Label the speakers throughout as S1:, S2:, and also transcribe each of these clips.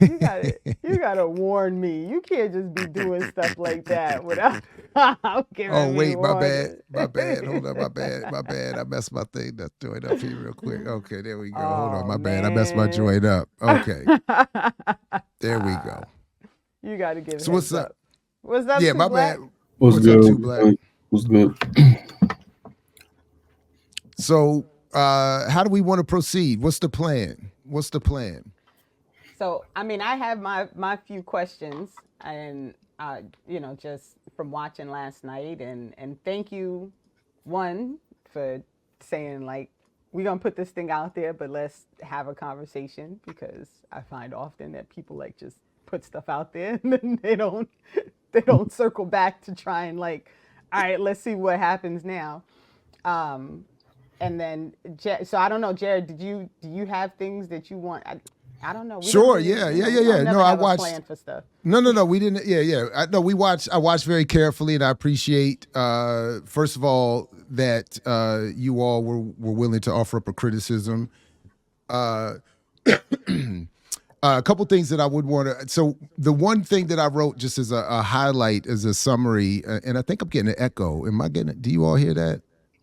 S1: You gotta warn me. You can't just be doing stuff like that without
S2: Oh
S1: giving me
S2: wait, my bad,
S1: warning.
S2: my bad. Hold on, my bad, my bad. I messed my thing. That's joint up here real quick. Okay, there we go. Hold on,
S1: Oh
S2: my bad. I messed my
S1: man.
S2: joint up. Okay, there we go.
S1: You gotta give
S2: So what's
S1: heads
S2: up?
S1: up. What's up,
S2: Yeah,
S1: Two
S2: my bad.
S1: Black?
S3: What's
S2: What's up,
S3: good?
S2: Two Black?
S3: What's good?
S2: So, how do we want to proceed? What's the plan? What's the plan?
S1: So, I mean, I have my few questions, and just from watching last night, and thank you, one, for saying like we're gonna put this thing out there, but let's have a conversation because I find often that people like just put stuff out there and then they don't circle back to try and like, all right, let's see what happens now. Um, and then so I don't know, Jared, do you have things that you want? I don't know. We don't
S2: Sure.
S1: really,
S2: Yeah. Yeah. Yeah.
S1: we don't
S2: Yeah. No,
S1: never
S2: I
S1: have a
S2: watched.
S1: plan for stuff.
S2: No, no, no. We didn't. Yeah, yeah. No, we watched. I watched very carefully, and I appreciate. First of all, that you all were willing to offer up a criticism. Uh, a couple things that I would want to. So the one thing that I wrote just as a highlight, as a summary, and I think I'm getting an echo. Am I getting it? Do you all hear that?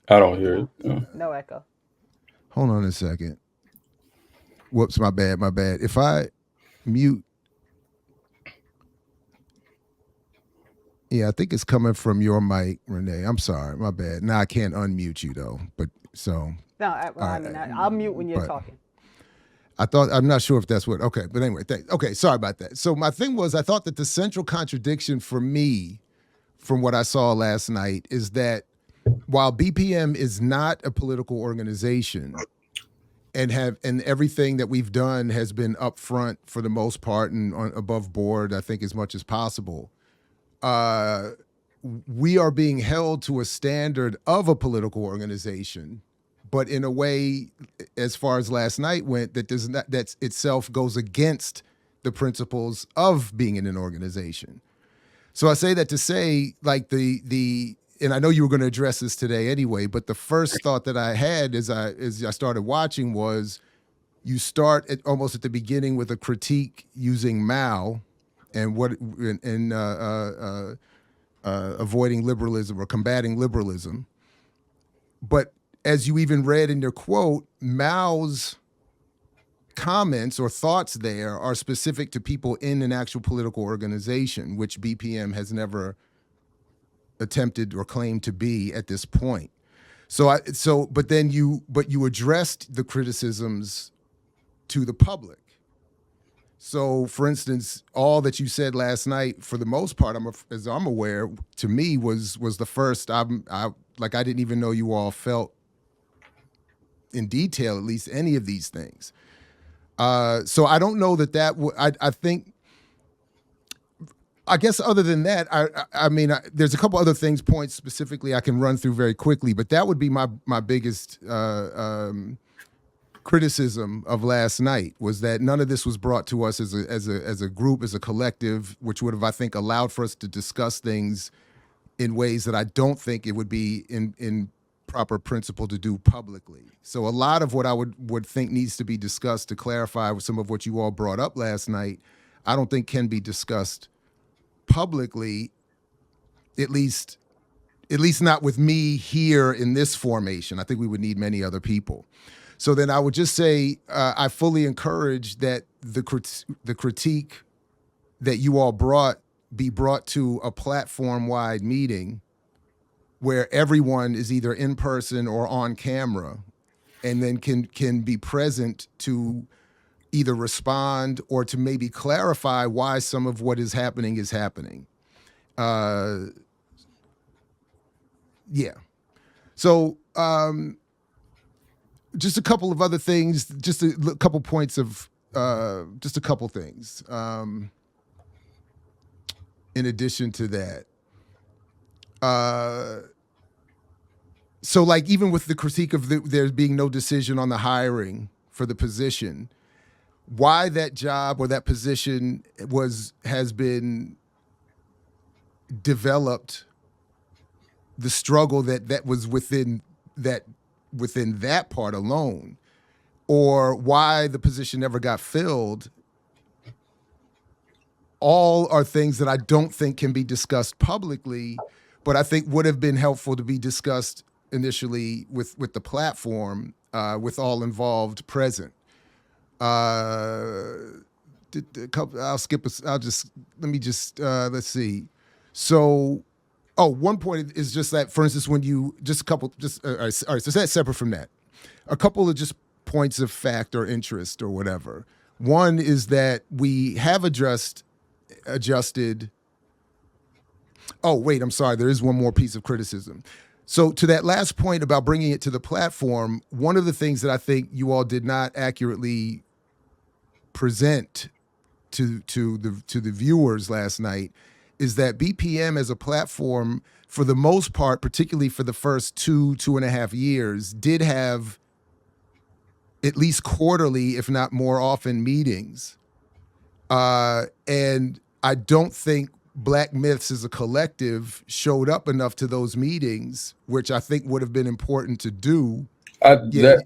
S3: I don't hear it.
S1: No, no echo.
S2: Hold on a second. Whoops, my bad, my bad. If I mute, yeah, I think it's coming from your mic, Renee. I'm sorry, my bad. Now I can't unmute you though. But so,
S1: No,
S2: all
S1: I
S2: right,
S1: mean, I'll mute when you're
S2: but
S1: talking.
S2: I thought I'm not sure if that's what. Okay, but anyway, thanks. Okay, sorry about that. So my thing was, I thought that the central contradiction for me, from what I saw last night, is that while BPM is not a political organization, and everything that we've done has been upfront for the most part and above board, I think as much as possible. Uh, we are being held to a standard of a political organization, but in a way, as far as last night went, that does not that itself goes against the principles of being in an organization. So I say that to say, like the and I know you were going to address this today anyway, but the first thought that I had as I started watching was you start almost at the beginning with a critique using Mao and avoiding liberalism or combating liberalism. But as you even read in your quote, Mao's comments or thoughts there are specific to people in an actual political organization, which BPM has never attempted or claimed to be at this point. But you addressed the criticisms to the public. So, for instance, all that you said last night, for the most part, as I'm aware, to me was the first. I didn't even know you all felt in detail, at least any of these things. So I don't know I think. I guess other than that, I mean, there's a couple other things, points specifically I can run through very quickly, but that would be my biggest criticism of last night was that none of this was brought to us as a group, as a collective, which would have, I think, allowed for us to discuss things in ways that I don't think it would be in proper principle to do publicly. So a lot of what I would think needs to be discussed to clarify some of what you all brought up last night, I don't think can be discussed publicly, at least not with me here in this formation. I think we would need many other people. So then I would just say I fully encourage that the critique that you all be brought to a platform-wide meeting where everyone is either in person or on camera, and then can be present to either respond or to maybe clarify why some of what is happening is happening. Uh, yeah. So just a couple of other things, just a couple points of just a couple things. In addition to that, so like even with the critique of there being no decision on the hiring for the position, why that job or that position has been developed, the struggle that was within that part alone, or why the position never got filled all are things that I don't think can be discussed publicly, but I think would have been helpful to be discussed initially with the platform, with all involved present. I'll skip. Let's see. So, one point is just that, for instance, when you just a couple, all right. So that's separate from that. A couple of just points of fact or interest or whatever. One is that we have adjusted. Oh, wait, I'm sorry. There is one more piece of criticism. So to that last point about bringing it to the platform, one of the things that I think you all did not accurately present to the viewers last night is that BPM as a platform, for the most part, particularly for the first 2.5 years, did have at least quarterly, if not more often, meetings. And I don't think Black Myths as a collective showed up enough to those meetings, which I think would have been important to do.
S3: That's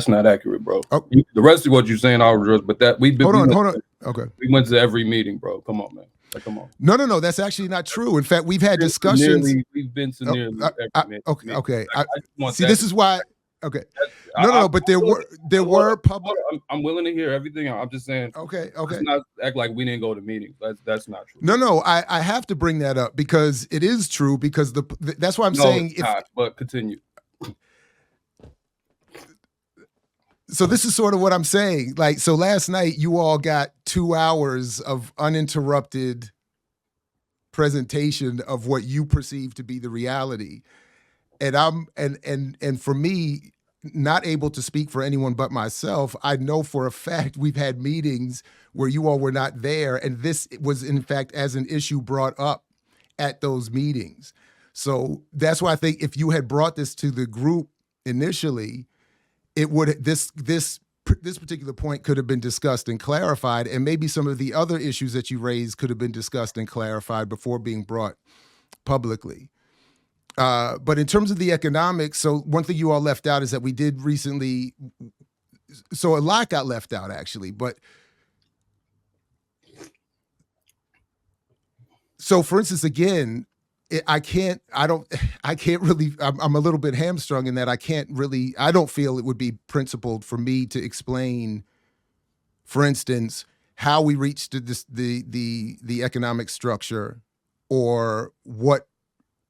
S3: not accurate, bro.
S2: Oh.
S3: The rest of what you're saying, I'll address, but that
S2: hold on. Okay.
S3: We went to every meeting, bro. Come on, man. Come on.
S2: No. That's actually not true. In fact, we've had discussions.
S3: We've been to nearly every meeting.
S2: Okay. This is why. Okay. No. But there were public.
S3: I'm willing to hear everything. I'm just saying.
S2: Okay.
S3: Let's not act like we didn't go to meetings. That's not true.
S2: No. I have to bring that up because it is true. Because that's why I'm saying.
S3: But continue.
S2: So this is sort of what I'm saying. Like, so last night you all got 2 hours of uninterrupted presentation of what you perceive to be the reality. And for me, not able to speak for anyone but myself, I know for a fact we've had meetings where you all were not there. And this was, in fact, as an issue brought up at those meetings. So that's why I think if you had brought this to the group initially, it would this particular point could have been discussed and clarified, and maybe some of the other issues that you raised could have been discussed and clarified before being brought publicly. But in terms of the economics, so one thing you all left out is that we did recently, so a lot got left out actually, but so for instance, again, I'm a little bit hamstrung in that I don't feel it would be principled for me to explain, for instance, how we reached the economic structure or what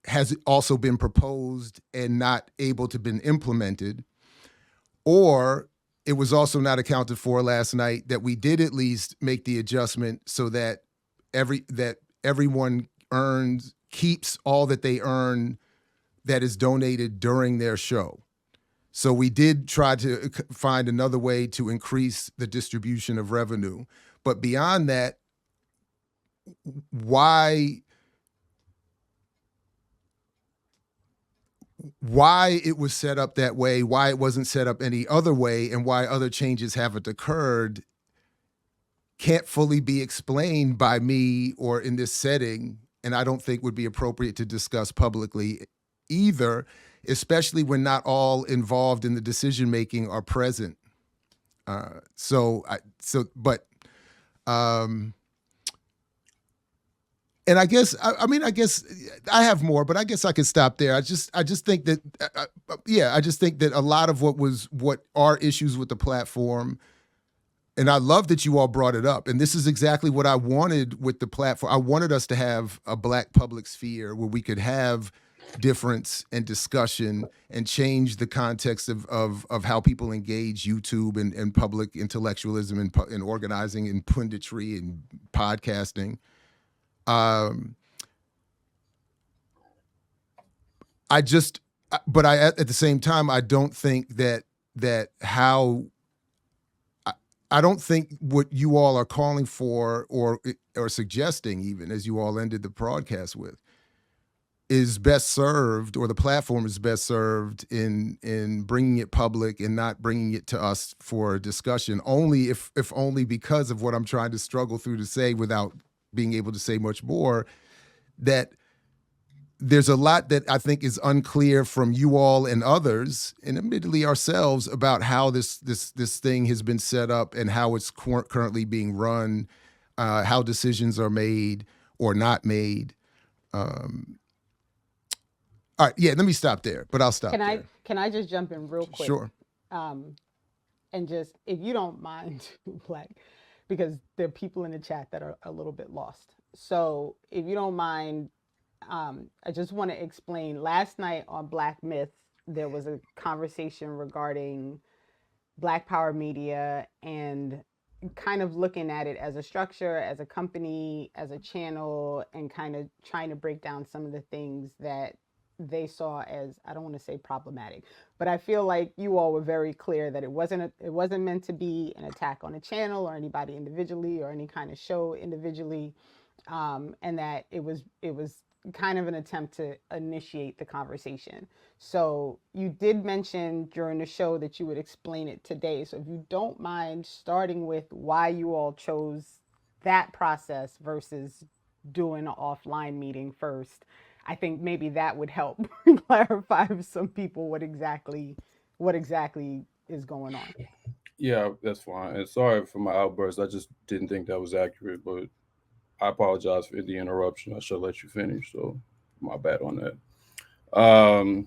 S2: has also been proposed and not able to been implemented, or it was also not accounted for last night that we did at least make the adjustment so that everyone keeps all that they earn that is donated during their show. So we did try to find another way to increase the distribution of revenue. But beyond that, why it was set up that way, why it wasn't set up any other way, and why other changes haven't occurred can't fully be explained by me or in this setting, and I don't think would be appropriate to discuss publicly either, especially when not all involved in the decision-making are present. And I guess I have more, but I guess I could stop there. I just think that, I just think that a lot of what are issues with the platform, and I love that you all brought it up. And this is exactly what I wanted with the platform. I wanted us to have a Black public sphere where we could have difference and discussion and change the context of how people engage YouTube and public intellectualism and organizing and punditry and podcasting. At the same time, I don't think I don't think what you all are calling for or suggesting, even as you all ended the broadcast with, is best served, or the platform is best served in bringing it public and not bringing it to us for discussion. Only if only because of what I'm trying to struggle through to say without being able to say much more, that there's a lot that I think is unclear from you all and others, and admittedly ourselves, about how this thing has been set up and how it's currently being run, how decisions are made or not made. All right, yeah, let me stop there, but I'll stop there.
S1: Can I just jump in real quick?
S2: Sure.
S1: And just, if you don't mind, Black, because there are people in the chat that are a little bit lost. So if you don't mind, I just want to explain. Last night on Black Myth, there was a conversation regarding Black Power Media and kind of looking at it as a structure, as a company, as a channel, and kind of trying to break down some of the things that they saw as, I don't want to say problematic, but I feel like you all were very clear that it wasn't meant to be an attack on a channel or anybody individually or any kind of show individually, and that it was kind of an attempt to initiate the conversation. So you did mention during the show that you would explain it today. So if you don't mind starting with why you all chose that process versus doing an offline meeting first, I think maybe that would help clarify for some people what exactly is going on.
S3: Yeah, that's fine. And sorry for my outburst. I just didn't think that was accurate, but I apologize for the interruption. I should let you finish. So my bad on that.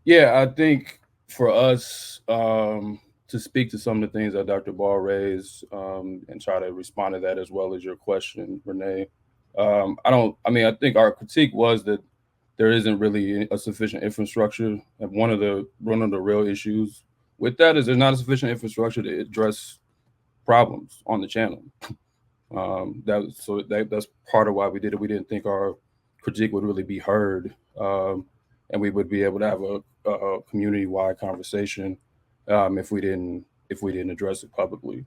S3: Yeah, I think for us to speak to some of the things that Dr. Ball raised and try to respond to that as well as your question, Renee. I think our critique was that there isn't really a sufficient infrastructure. And one of the real issues with that is there's not a sufficient infrastructure to address problems on the channel. That's part of why we did it. We didn't think our critique would really be heard, and we would be able to have a community-wide conversation if we didn't address it publicly.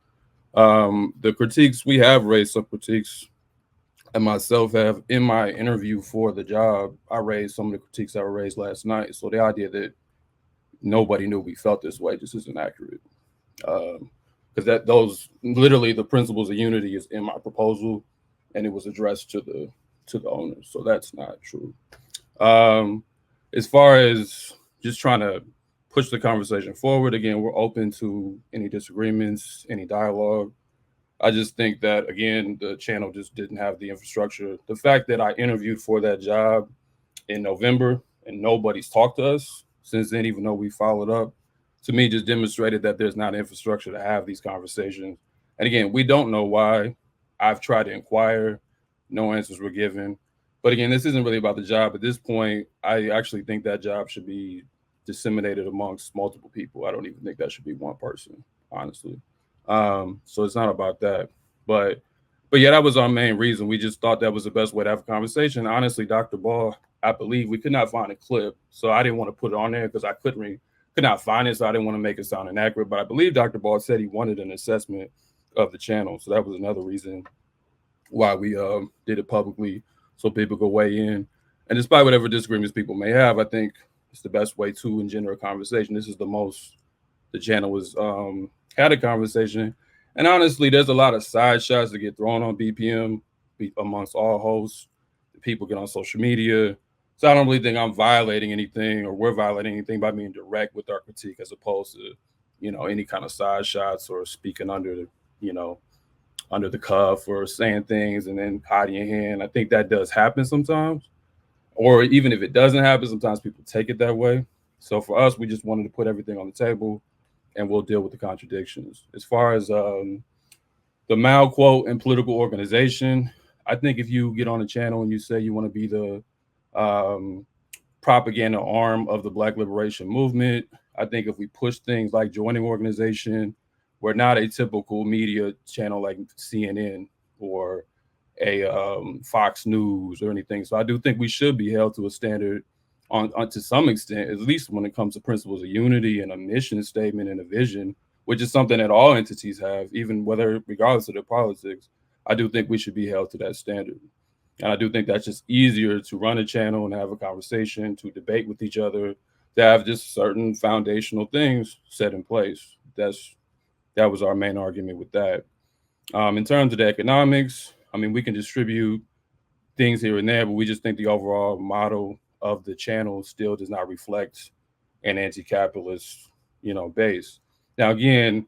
S3: The critiques, we have raised some critiques, and myself have in my interview for the job, I raised some of the critiques that were raised last night. So the idea that nobody knew we felt this way just isn't accurate. Because those literally the principles of unity is in my proposal, and it was addressed to the owners. So that's not true. As far as just trying to push the conversation forward, again, we're open to any disagreements, any dialogue. I just think that, again, the channel just didn't have the infrastructure. The fact that I interviewed for that job in November and nobody's talked to us since then, even though we followed up, to me just demonstrated that there's not infrastructure to have these conversations. And again, we don't know why. I've tried to inquire. No answers were given. But again, this isn't really about the job. At this point, I actually think that job should be disseminated amongst multiple people. I don't even think that should be one person, honestly. So it's not about that. But yeah, that was our main reason. We just thought that was the best way to have a conversation. Honestly, Dr. Ball, I believe we could not find a clip. So I didn't want to put it on there because I could not find it. So I didn't want to make it sound inaccurate. But I believe Dr. Ball said he wanted an assessment of the channel. So that was another reason why we did it publicly, so people could weigh in. And despite whatever disagreements people may have, I think it's the best way to engender a conversation. This is the most the channel was had a conversation. And honestly, there's a lot of side shots that get thrown on BPM amongst all hosts. People get on social media. So I don't really think I'm violating anything or we're violating anything by being direct with our critique as opposed to, any kind of side shots or speaking under the cuff or saying things and then hiding your hand. I think that does happen sometimes. Or even if it doesn't happen, sometimes people take it that way. So for us, we just wanted to put everything on the table and we'll deal with the contradictions. As far as the Mao quote and political organization, I think if you get on a channel and you say you want to be the propaganda arm of the Black liberation movement, I think if we push things like joining organization, we're not a typical media channel like CNN or a Fox News or anything. So I do think we should be held to a standard on to some extent, at least when it comes to principles of unity and a mission statement and a vision, which is something that all entities have, even regardless of their politics. I do think we should be held to that standard. And I do think that's just easier to run a channel and have a conversation, to debate with each other, to have just certain foundational things set in place. That was our main argument with that. In terms of the economics, we can distribute things here and there, but we just think the overall model of the channel still does not reflect an anti-capitalist, base. Now, again,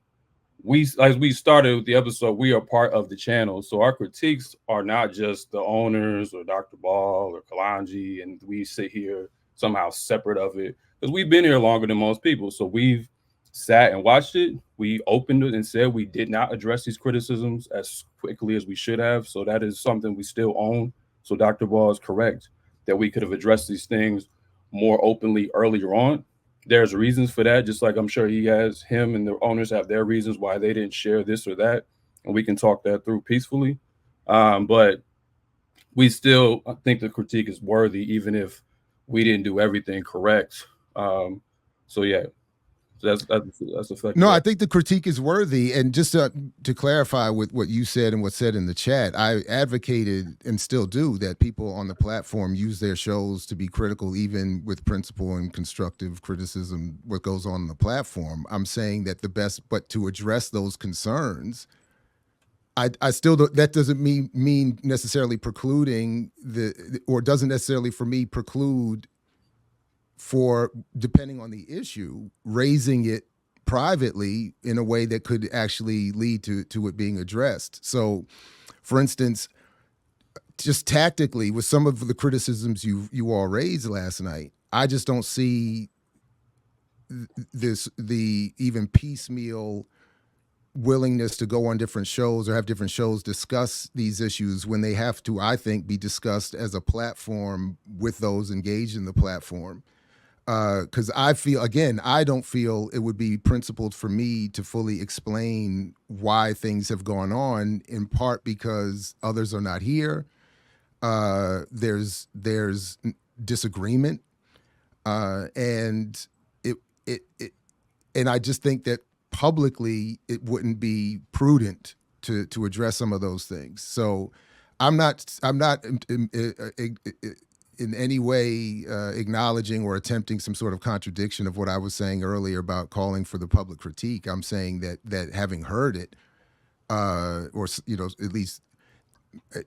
S3: we, as we started with the episode, we are part of the channel. So our critiques are not just the owners or Dr. Ball or Kalanji, and we sit here somehow separate of it because we've been here longer than most people. So we've sat and watched it. We opened it and said we did not address these criticisms as quickly as we should have. So that is something we still own. So Dr. Ball is correct that we could have addressed these things more openly earlier on. There's reasons for that, just like I'm sure him and the owners have their reasons why they didn't share this or that, and we can talk that through peacefully. But we still think the critique is worthy, even if we didn't do everything correct. So yeah, that's effective.
S2: No, I think the critique is worthy. And just to clarify with what you said and what's said in the chat, I advocated and still do that people on the platform use their shows to be critical, even with principle and constructive criticism, what goes on the platform. I'm saying that the best, but to address those concerns, I still don't, that doesn't mean necessarily precluding or doesn't necessarily for me preclude for, depending on the issue, raising it privately in a way that could actually lead to it being addressed. So, for instance, just tactically with some of the criticisms you all raised last night, I just don't see the even piecemeal willingness to go on different shows or have different shows discuss these issues when they have to, I think, be discussed as a platform with those engaged in the platform. Because I feel, again, I don't feel it would be principled for me to fully explain why things have gone on, in part because others are not here. There's disagreement, and and I just think that publicly it wouldn't be prudent to address some of those things. So I'm not in any way acknowledging or attempting some sort of contradiction of what I was saying earlier about calling for the public critique. I'm saying that having heard it, or at least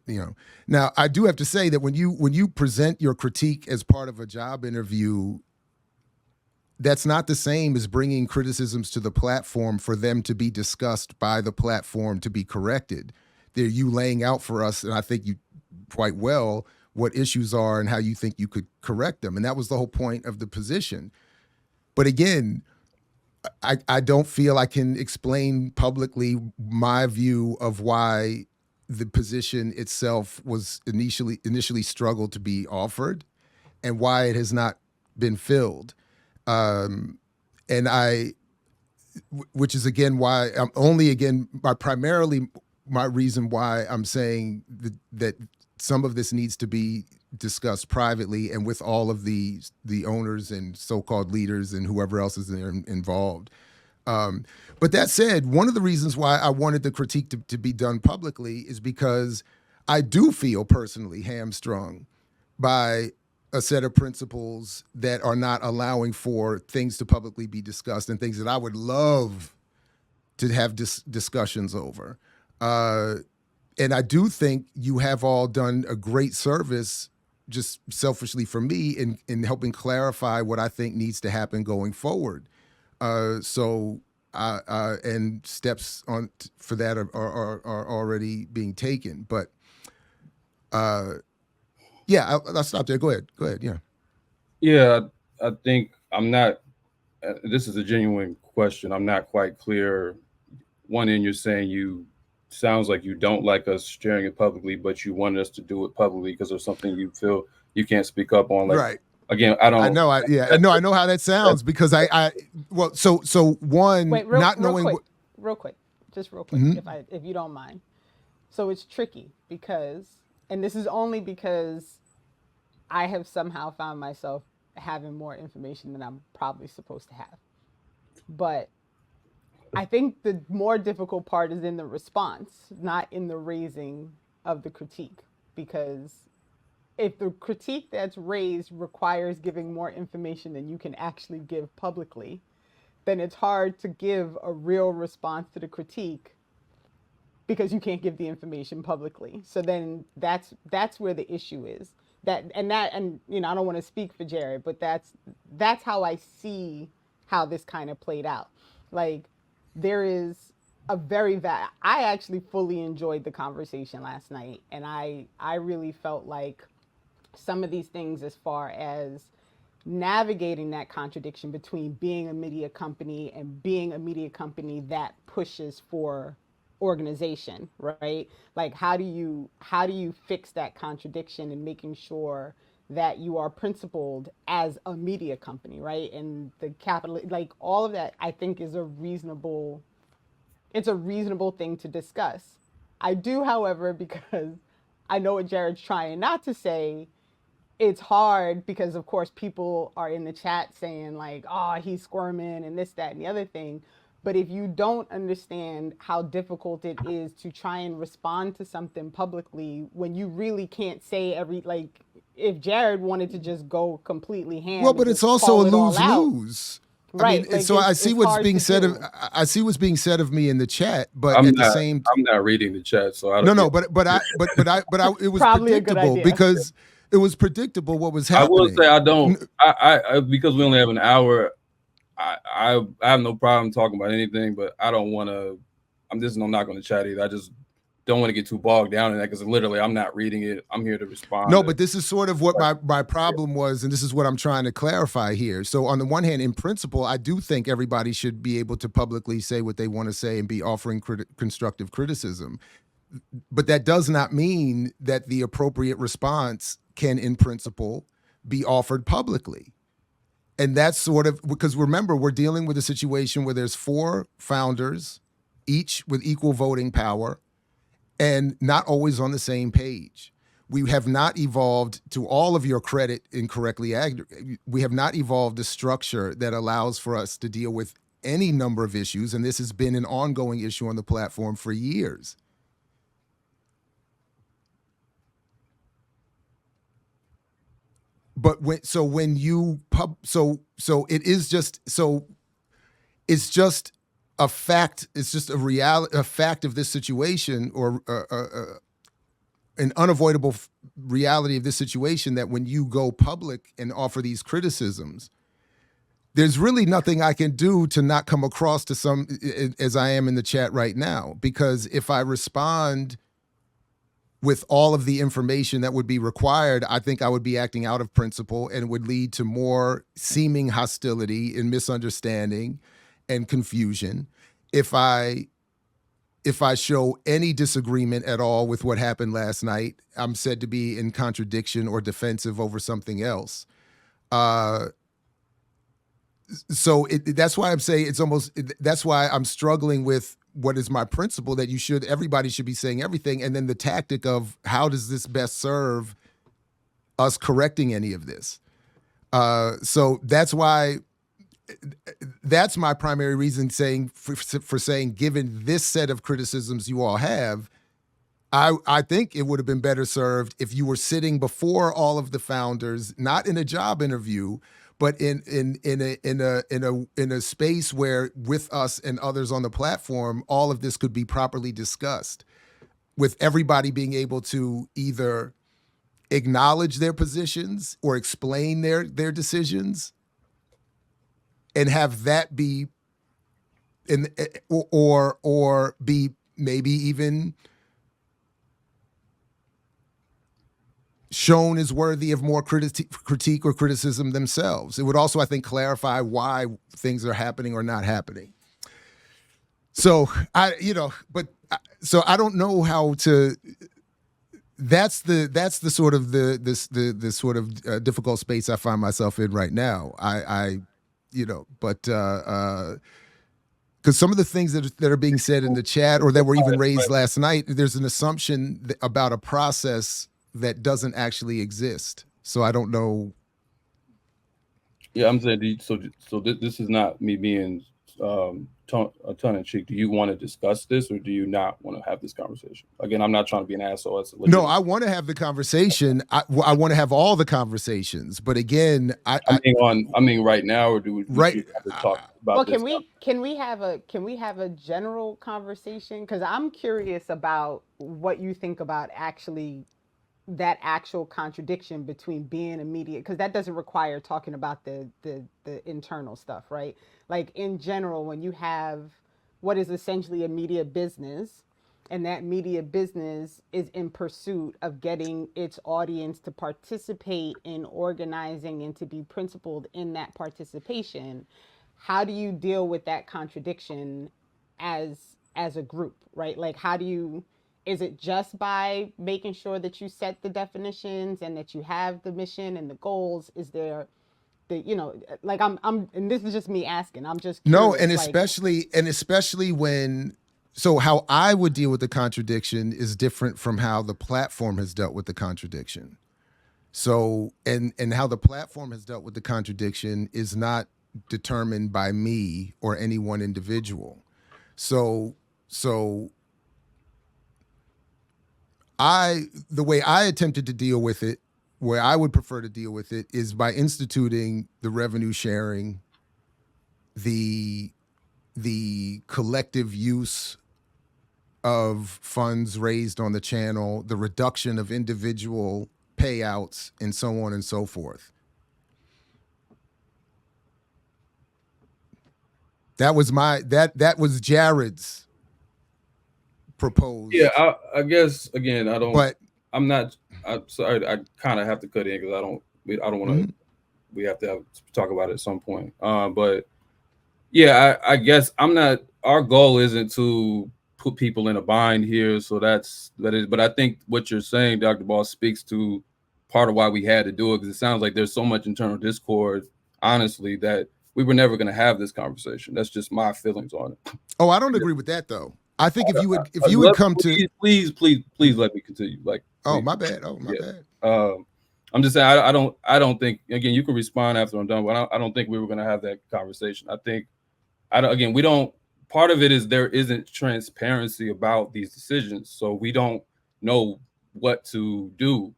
S2: now I do have to say that when you present your critique as part of a job interview, that's not the same as bringing criticisms to the platform for them to be discussed by the platform to be corrected. They're you laying out for us, and I think you quite well, what issues are and how you think you could correct them. And that was the whole point of the position. But again, I don't feel I can explain publicly my view of why the position itself was initially struggled to be offered and why it has not been filled. Which is again why I'm primarily my reason why I'm saying that some of this needs to be discussed privately and with all of the owners and so-called leaders and whoever else is involved. But that said, one of the reasons why I wanted the critique to be done publicly is because I do feel personally hamstrung by a set of principles that are not allowing for things to publicly be discussed and things that I would love to have discussions over. And I do think you have all done a great service, just selfishly for me, in helping clarify what I think needs to happen going forward. And steps for that are already being taken. But yeah, I'll stop there. Go ahead. Yeah.
S3: Yeah, I think I'm not. This is a genuine question. I'm not quite clear. One end, you're saying you sounds like you don't like us sharing it publicly, but you want us to do it publicly because of something you feel you can't speak up on. Like,
S2: right.
S3: Again, I don't.
S2: I know. I know how that sounds because so one,
S1: Wait,
S2: not knowing.
S1: Real quick, mm-hmm. if you don't mind. So it's tricky because, and this is only because I have somehow found myself having more information than I'm probably supposed to have. But I think the more difficult part is in the response, not in the raising of the critique. Because if the critique that's raised requires giving more information than you can actually give publicly, then it's hard to give a real response to the critique because you can't give the information publicly. So then that's where the issue is. And I don't want to speak for Jared, but that's how I see how this kind of played out. Like, there is I actually fully enjoyed the conversation last night, and I really felt like some of these things, as far as navigating that contradiction between being a media company and being a media company that pushes for organization, right? Like how do you fix that contradiction and making sure that you are principled as a media company, right? And the capital, like all of that, I think is a reasonable, it's a reasonable thing to discuss. I do, however, because I know what Jared's trying not to say, it's hard because of course people are in the chat saying like, oh, he's squirming and this, that, and the other thing. But if you don't understand how difficult it is to try and respond to something publicly when you really can't say every, like, if Jared wanted to just go completely
S2: Well,
S1: ham and
S2: but it's
S1: just
S2: also a
S1: call it all
S2: lose
S1: out,
S2: lose. I mean,
S1: right? Like
S2: so I see
S1: it's
S2: what's
S1: hard
S2: being
S1: to
S2: said of
S1: do.
S2: I see what's being said of me in the chat, but
S3: I'm
S2: at the
S3: not
S2: same
S3: I'm not reading the chat, so I
S2: no,
S3: don't. Yeah.
S2: no, but I it was
S1: Probably a good
S2: predictable
S1: idea.
S2: because it was predictable what was
S3: I will say
S2: happening.
S3: I don't. I because we only have an hour. I have no problem talking about anything, but I don't want to. I'm just not going to chat either. I just don't want to get too bogged down in that because literally I'm not reading it. I'm here to respond
S2: No,
S3: to
S2: but this is sort of what my problem was, and this is what I'm trying to clarify here. So, on the one hand, in principle, I do think everybody should be able to publicly say what they want to say and be offering constructive criticism. But that does not mean that the appropriate response can, in principle, be offered publicly. And that's sort of because remember, we're dealing with a situation where there's 4 founders, each with equal voting power, and not always on the same page. We have not evolved, to all of your credit, incorrectly, we have not evolved a structure that allows for us to deal with any number of issues. And this has been an ongoing issue on the platform for years. But when you it is just it's just a fact. It's just a fact of this situation, or an unavoidable reality of this situation, that when you go public and offer these criticisms, there's really nothing I can do to not come across to some, as I am in the chat right now, because if I respond with all of the information that would be required, I think I would be acting out of principle and would lead to more seeming hostility and misunderstanding and confusion. If I show any disagreement at all with what happened last night, I'm said to be in contradiction or defensive over something else. So that's why I'm saying that's why I'm struggling with what is my principle, that everybody should be saying everything. And then the tactic of how does this best serve us correcting any of this? So that's why, that's my primary reason for saying, given this set of criticisms you all have, I think it would have been better served if you were sitting before all of the founders, not in a job interview, but in a space where, with us and others on the platform, all of this could be properly discussed, with everybody being able to either acknowledge their positions or explain their decisions, and have that be or be maybe even shown as worthy of more critique or criticism themselves. It would also, I think, clarify why things are happening or not happening. So so I don't know how to. That's the sort of the sort of difficult space I find myself in right now. But because some of the things that are being said in the chat, or that were even raised last night, there's an assumption about a process that doesn't actually exist. So I don't know.
S3: Yeah, I'm saying, so this is not me being tongue in cheek. Do you want to discuss this, or do you not want to have this conversation? Again, I'm not trying to be an asshole.
S2: No, I want to have the conversation. I want to have all the conversations. But again,
S3: I mean, right now, or do we have to talk about?
S1: Well,
S3: this?
S1: can we have a general conversation? Because I'm curious about what you think about actually that actual contradiction between being immediate, because that doesn't require talking about the internal stuff, right? Like in general, when you have what is essentially a media business, and that media business is in pursuit of getting its audience to participate in organizing and to be principled in that participation. How do you deal with that contradiction as a group, right? Like, how do you, is it just by making sure that you set the definitions and that you have the mission and the goals? Is there the, you know, like I'm and this is just me asking, I'm just curious.
S2: No, and
S1: like,
S2: especially when, so how I would deal with the contradiction is different from how the platform has dealt with the contradiction. So and how the platform has dealt with the contradiction is not determined by me or any one individual. So the way I attempted to deal with it, where I would prefer to deal with it, is by instituting the revenue sharing, the collective use of funds raised on the channel, the reduction of individual payouts, and so on and so forth. That was that was Jared's proposed.
S3: Yeah, I guess again,
S2: But
S3: I'm sorry, I kind of have to cut in because I don't want to. We have to talk about it at some point. But yeah, I guess I'm not. Our goal isn't to put people in a bind here. So that is. But I think what you're saying, Dr. Ball, speaks to part of why we had to do it, because it sounds like there's so much internal discord, honestly, that we were never going to have this conversation. That's just my feelings on it.
S2: Oh, I don't agree with that though. I think if you would come to
S3: please let me continue. Like,
S2: oh,
S3: please.
S2: My bad. Oh, my bad.
S3: I'm just saying I don't think, again, you can respond after I'm done, but I don't think we were going to have that conversation. I think we don't. Part of it is there isn't transparency about these decisions, so we don't know what to do.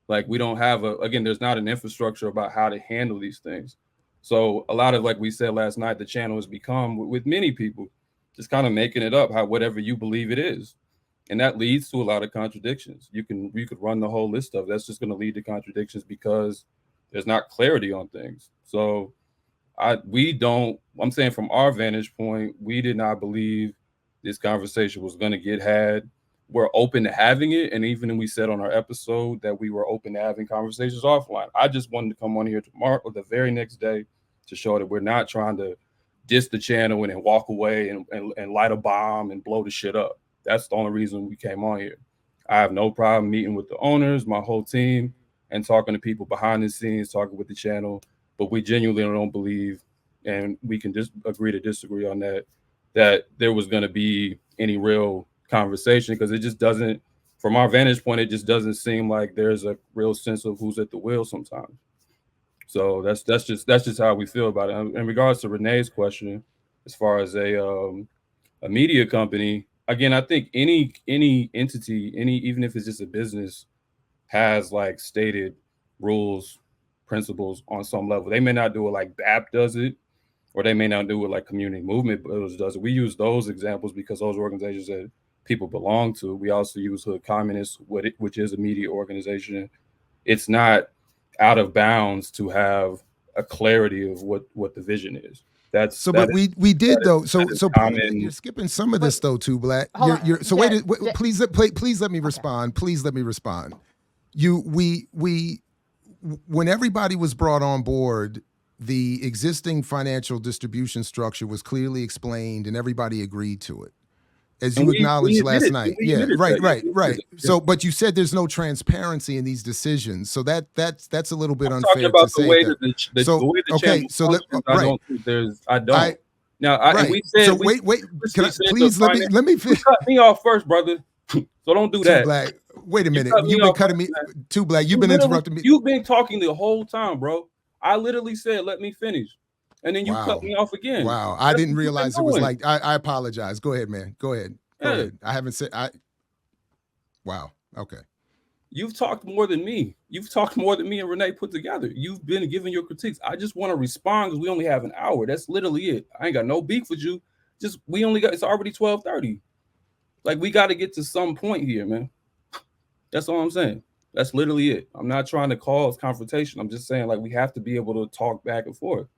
S3: Like, we don't have there's not an infrastructure about how to handle these things. So a lot of, like we said last night, the channel has become, with many people, just kind of making it up, whatever you believe it is. And that leads to a lot of contradictions. You could run the whole list of, that's just going to lead to contradictions because there's not clarity on things. So I'm saying from our vantage point, we did not believe this conversation was going to get had. We're open to having it. And even when we said on our episode that we were open to having conversations offline, I just wanted to come on here tomorrow or the very next day to show that we're not trying to diss the channel and then walk away and light a bomb and blow the shit up. That's the only reason we came on here. I have no problem meeting with the owners, my whole team, and talking to people behind the scenes, talking with the channel. But we genuinely don't believe, and we can just agree to disagree on that there was going to be any real conversation, because it just doesn't, from our vantage point, it just doesn't seem like there's a real sense of who's at the wheel sometimes. So that's just how we feel about it. In regards to Renee's question, as far as a media company, again, I think any entity, even if it's just a business, has like stated rules, principles on some level. They may not do it like BAP does it, or they may not do it like Community Movement does it. We use those examples because those organizations that people belong to. We also use Hood Communists, which is a media organization. It's not out of bounds to have a clarity of what the vision is.
S2: We did though. So you're skipping some of this though too, Black. So wait, please let me respond. Please let me respond. When everybody was brought on board, the existing financial distribution structure was clearly explained and everybody agreed to it. As you acknowledged last night. Yeah, right. So, but you said there's no transparency in these decisions. So that's a little bit unfair to say that.
S3: The way the channel functions, I don't. We said,
S2: so wait, please let me finish.
S3: Cut me off first, brother. So don't do that.
S2: Black. Wait a minute. You've been cutting me. Too Black. You've been interrupting me.
S3: You've been talking the whole time, bro. I literally said, let me finish. And then you cut me off again.
S2: Wow. I didn't realize it was like, I apologize. Go ahead, man. Go ahead. I haven't said, wow. Okay.
S3: You've talked more than me. You've talked more than me and Renee put together. You've been giving your critiques. I just want to respond because we only have an hour. That's literally it. I ain't got no beef with you. It's already 12:30. Like, we got to get to some point here, man. That's all I'm saying. That's literally it. I'm not trying to cause confrontation. I'm just saying, like, we have to be able to talk back and forth.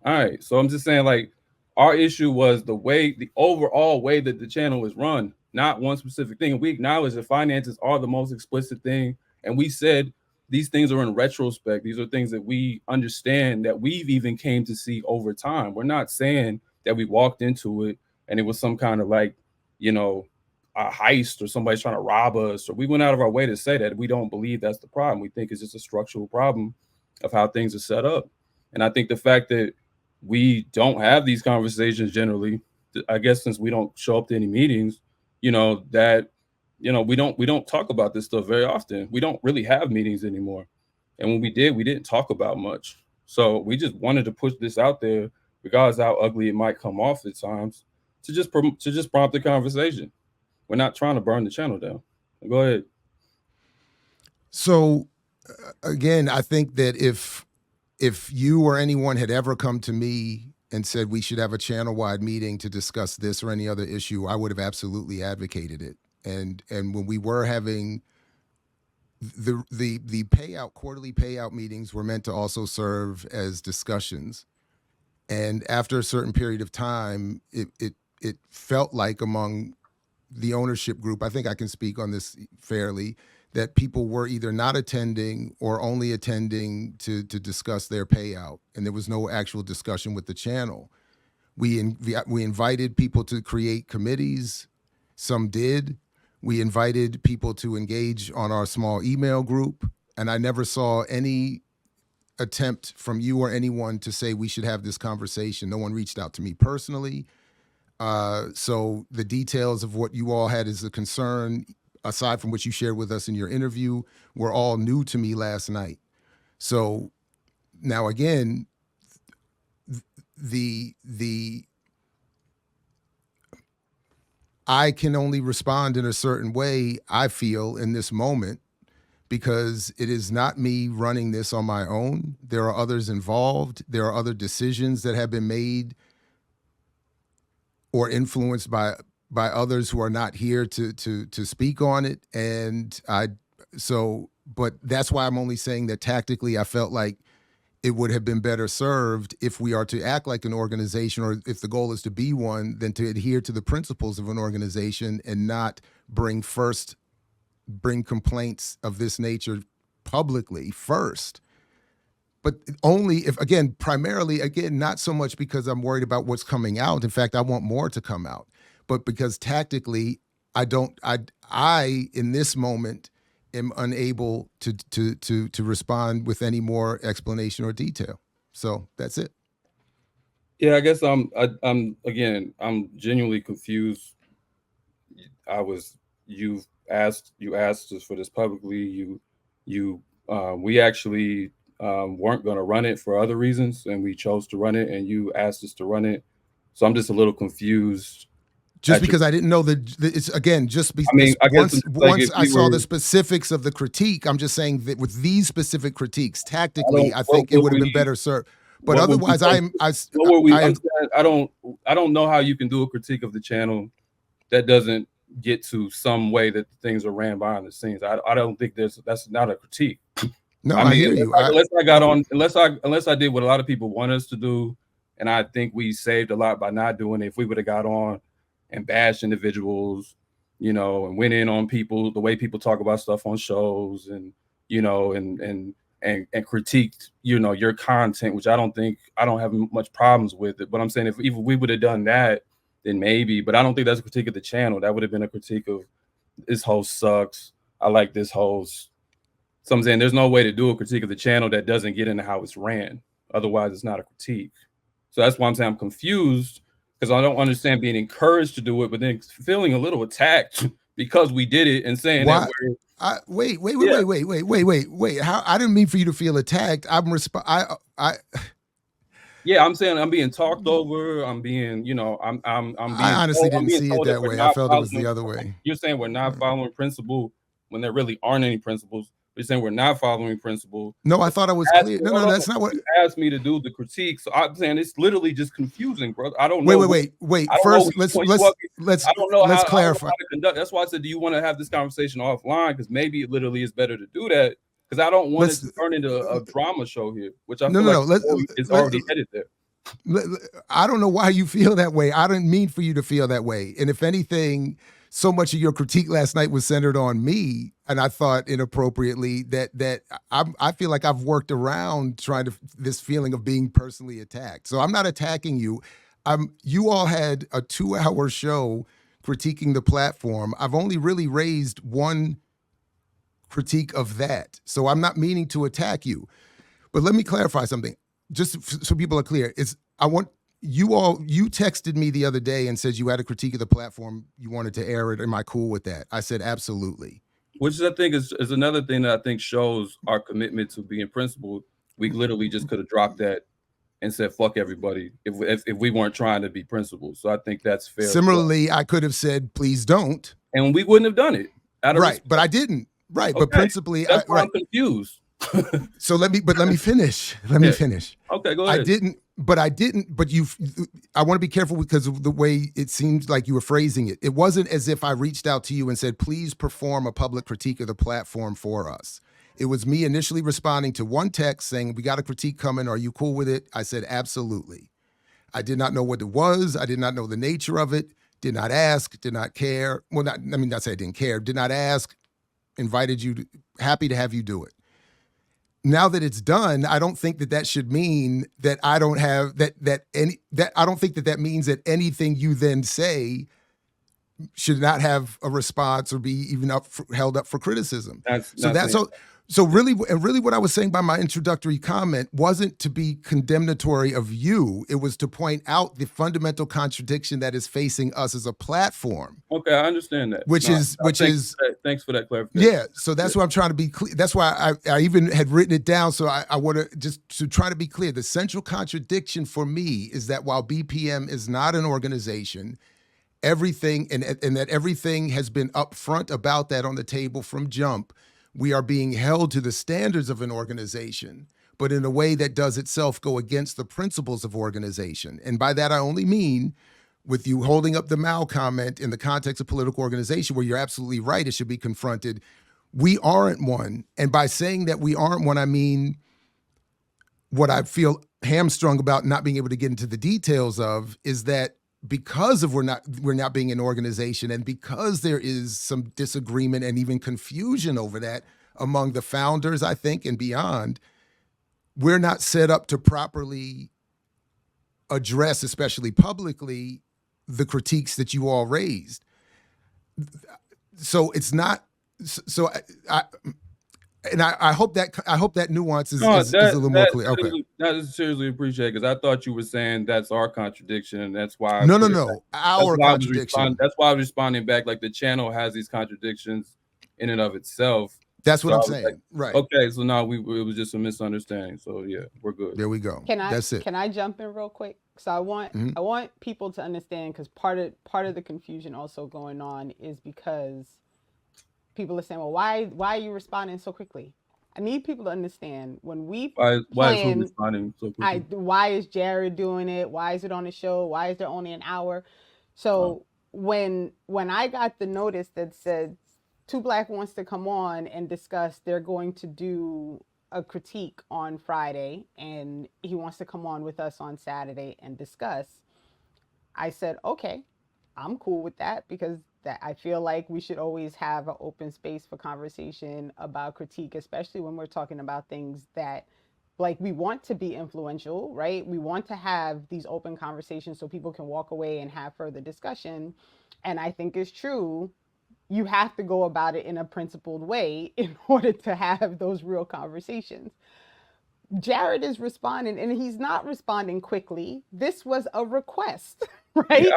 S3: All right. So I'm just saying, like, Our issue was the overall way that the channel is run, not one specific thing. And we acknowledge that finances are the most explicit thing. And we said these things are in retrospect. These are things that we understand, that we've even came to see over time. We're not saying that we walked into it and it was some kind of like, you know, a heist or somebody's trying to rob us, or we went out of our way to say that. We don't believe that's the problem. We think it's just a structural problem of how things are set up. And I think the fact that we don't have these conversations generally, I guess since we don't show up to any meetings, you know, that, you know, we don't talk about this stuff very often. We don't really have meetings anymore. And when we did, we didn't talk about much. So we just wanted to push this out there, regardless how ugly it might come off at times, to just prompt the conversation. We're not trying to burn the channel down. Go ahead.
S2: So again, I think that if you or anyone had ever come to me and said we should have a channel-wide meeting to discuss this or any other issue, I would have absolutely advocated it. And when we were having the quarterly payout meetings were meant to also serve as discussions. And after a certain period of time, it felt like among the ownership group, I think I can speak on this fairly, that people were either not attending or only attending to discuss their payout, and there was no actual discussion with the channel. We invited people to create committees. Some did. We invited people to engage on our small email group, and I never saw any attempt from you or anyone to say we should have this conversation. No one reached out to me personally. So the details of what you all had as a concern, aside from what you shared with us in your interview, were all new to me last night. So now again, I can only respond in a certain way, I feel, in this moment, because it is not me running this on my own. There are others involved. There are other decisions that have been made or influenced by others who are not here to speak on it. And but that's why I'm only saying that tactically I felt like it would have been better served if we are to act like an organization, or if the goal is to be one, than to adhere to the principles of an organization and not bring complaints of this nature publicly first. But only if, again, primarily, again, not so much because I'm worried about what's coming out. In fact, I want more to come out. But because tactically, I in this moment am unable to respond with any more explanation or detail. So that's it.
S3: Yeah, I guess I'm genuinely confused. You asked us for this publicly. We actually weren't going to run it for other reasons, and we chose to run it, and you asked us to run it. So I'm just a little confused.
S2: Just because I didn't know it's again, just because once I saw the specifics of the critique, I'm just saying that with these specific critiques, tactically, I think it would have been better served. But otherwise, I
S3: don't know how you can do a critique of the channel that doesn't get to some way that things are ran behind the scenes. I don't think that's not a critique.
S2: No, I hear you.
S3: Unless I did what a lot of people want us to do, and I think we saved a lot by not doing it. If we would have got on and bashed individuals, you know, and went in on people, the way people talk about stuff on shows, and, you know, and critiqued, you know, your content, which I don't have much problems with it. But I'm saying if we would have done that, then maybe, but I don't think that's a critique of the channel. That would have been a critique of, this host sucks, I like this host. So I'm saying there's no way to do a critique of the channel that doesn't get into how it's ran. Otherwise, it's not a critique. So that's why I'm saying I'm confused, because I don't understand being encouraged to do it, but then feeling a little attacked because we did it and saying that
S2: wait. How, I didn't mean for you to feel attacked.
S3: Yeah, I'm saying I'm being talked over. I'm being, you know, I'm being,
S2: I honestly didn't see it that way. I felt it was the other way.
S3: You're saying we're not following principle when there really aren't any principles. You're saying we're not following principle.
S2: No, I thought I was clear. No, that's not what
S3: you asked me to do, the critique. So I'm saying it's literally just confusing, bro. I don't know.
S2: Wait. First, let's clarify.
S3: How to conduct. That's why I said, do you want to have this conversation offline? Because maybe it literally is better to do that. Because I don't want it to turn into a drama show here, which I feel like it's already headed there.
S2: I don't know why you feel that way. I didn't mean for you to feel that way. And if anything, so much of your critique last night was centered on me, and I thought inappropriately that I feel like I've worked around trying to this feeling of being personally attacked. So I'm not attacking you. You all had a 2-hour show critiquing the platform. I've only really raised one critique of that. So I'm not meaning to attack you. But let me clarify something, just so people are clear. You texted me the other day and said you had a critique of the platform, you wanted to air it. Am I cool with that? I said, absolutely.
S3: Which I think is another thing that I think shows our commitment to being principled. We literally just could have dropped that and said, fuck everybody if we weren't trying to be principled. So I think that's fair.
S2: Similarly, I could have said, please don't.
S3: And we wouldn't have done it.
S2: Right, but I didn't. Right, okay. But principally,
S3: that's why I'm confused.
S2: So let me finish. Let me finish.
S3: Okay, go ahead.
S2: But I want to be careful because of the way it seems like you were phrasing it. It wasn't as if I reached out to you and said, please perform a public critique of the platform for us. It was me initially responding to one text saying, we got a critique coming. Are you cool with it? I said, absolutely. I did not know what it was. I did not know the nature of it. Did not ask, did not care. Well, not say I didn't care. Did not ask, invited you, happy to have you do it. Now that it's done, I don't think that should mean that I don't have I don't think that means that anything you then say should not have a response or be even held up for criticism. So really what I was saying by my introductory comment wasn't to be condemnatory of you. It was to point out the fundamental contradiction that is facing us as a platform.
S3: Okay, I understand that. Thanks for that clarification.
S2: Yeah, so that's why I'm trying to be clear. That's why I even had written it down. So I want to just to try to be clear. The central contradiction for me is that while BPM is not an organization, everything and that everything has been upfront about that on the table from jump. We are being held to the standards of an organization, but in a way that does itself go against the principles of organization. And by that, I only mean with you holding up the Mao comment in the context of political organization, where you're absolutely right, it should be confronted. We aren't one. And by saying that we aren't one, I mean what I feel hamstrung about not being able to get into the details of is that because of we're not being an organization, and because there is some disagreement and even confusion over that among the founders, I think, and beyond, we're not set up to properly address, especially publicly, the critiques that you all raised. So it's not. So I hope that nuance is a little more clear. Okay,
S3: that is seriously appreciated, because I thought you were saying that's our contradiction, and that's why
S2: our contradiction.
S3: That's why I was responding back. Like, the channel has these contradictions in and of itself.
S2: That's what I'm saying. Like, right.
S3: Okay, so now it was just a misunderstanding. So yeah, we're good.
S2: There we go. That's it.
S1: Can I jump in real quick? So I want people to understand, because part of the confusion also going on is because people are saying, well, why are you responding so quickly? I need people to understand when we
S3: why is he responding so quickly?
S1: Why is Jared doing it? Why is it on the show? Why is there only an hour? So when I got the notice that said Two Black wants to come on and discuss, they're going to do a critique on Friday, and he wants to come on with us on Saturday and discuss, I said, okay, I'm cool with that, because that I feel like we should always have an open space for conversation about critique, especially when we're talking about things that, like, we want to be influential, right? We want to have these open conversations so people can walk away and have further discussion. And I think it's true. You have to go about it in a principled way in order to have those real conversations. Jared is responding, and he's not responding quickly. This was a request, right?
S3: Yeah,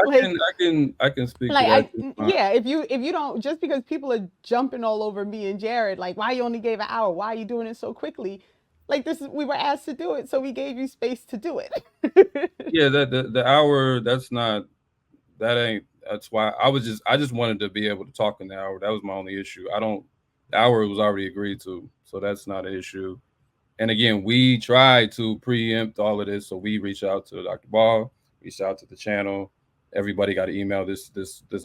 S3: I can speak.
S1: Like, if you don't, just because people are jumping all over me and Jared, like, why you only gave an hour? Why are you doing it so quickly? Like, we were asked to do it, so we gave you space to do it.
S3: Yeah, the hour, that's why I just wanted to be able to talk in the hour. That was my only issue. The hour was already agreed to, so that's not an issue. And again, we tried to preempt all of this. So we reached out to Dr. Ball, reached out to the channel. Everybody got an email. This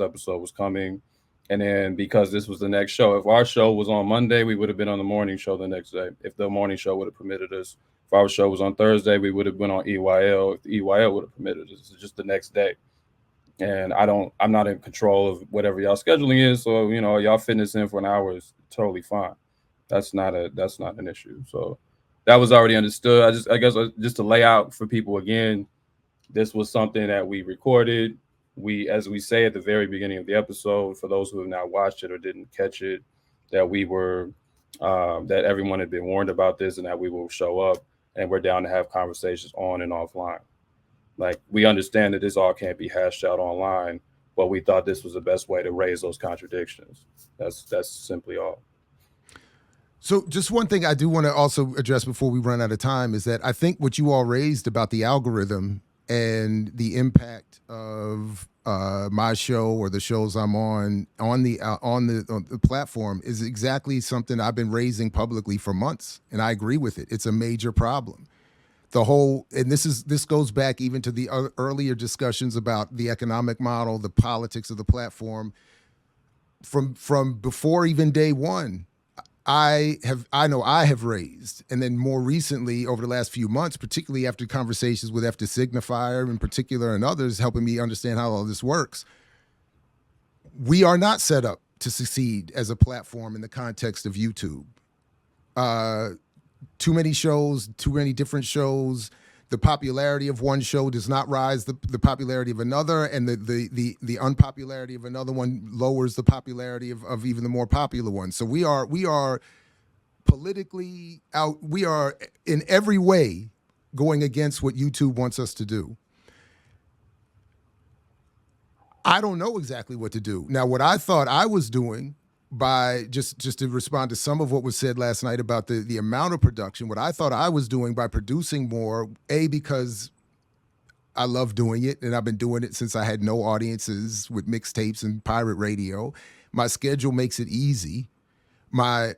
S3: episode was coming. And then because this was the next show, if our show was on Monday, we would have been on the morning show the next day, if the morning show would have permitted us. If our show was on Thursday, we would have been on EYL if the EYL would have permitted us. It's just the next day. And I'm not in control of whatever y'all scheduling is. So, y'all fitting this in for an hour is totally fine. That's not an issue. So that was already understood. I guess just to lay out for people again, this was something that we recorded. As we say at the very beginning of the episode, for those who have not watched it or didn't catch it, that we were, that everyone had been warned about this and that we will show up, and we're down to have conversations on and offline. Like, we understand that this all can't be hashed out online, but we thought this was the best way to raise those contradictions. That's simply all.
S2: So just one thing I do want to also address before we run out of time is that I think what you all raised about the algorithm and the impact of my show or the shows I'm on the platform is exactly something I've been raising publicly for months, and I agree with it. It's a major problem. And this goes back even to the earlier discussions about the economic model, the politics of the platform. From before even day one, I have raised, and then more recently over the last few months, particularly after conversations with F to Signifier in particular and others helping me understand how all this works, we are not set up to succeed as a platform in the context of YouTube. Too many shows, too many different shows. The popularity of one show does not rise the popularity of another, and the unpopularity of another one lowers the popularity of even the more popular one. So we are politically out. We are in every way going against what YouTube wants us to do. I don't know exactly what to do. Now, what I thought I was doing, by just to respond to some of what was said last night about the amount of production, what I thought I was doing by producing more, because I love doing it, and I've been doing it since I had no audiences with mixtapes and pirate radio. My schedule makes it easy. My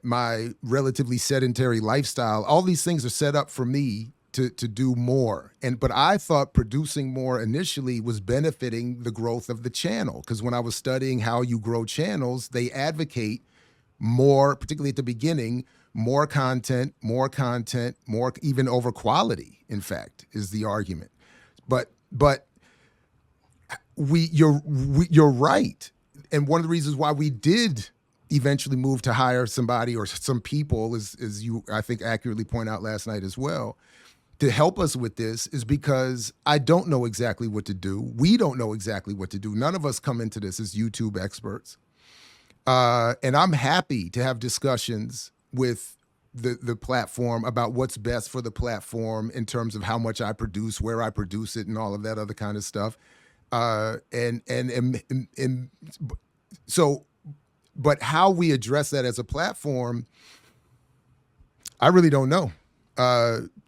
S2: relatively sedentary lifestyle, all these things are set up for me to do more. But I thought producing more initially was benefiting the growth of the channel, because when I was studying how you grow channels, they advocate more, particularly at the beginning, more content, more even over quality, in fact, is the argument. But you're right. And one of the reasons why we did eventually move to hire somebody or some people, as you, I think, accurately point out last night as well, to help us with this, is because I don't know exactly what to do. We don't know exactly what to do. None of us come into this as YouTube experts. And I'm happy to have discussions with the platform about what's best for the platform in terms of how much I produce, where I produce it, and all of that other kind of stuff. But how we address that as a platform, I really don't know.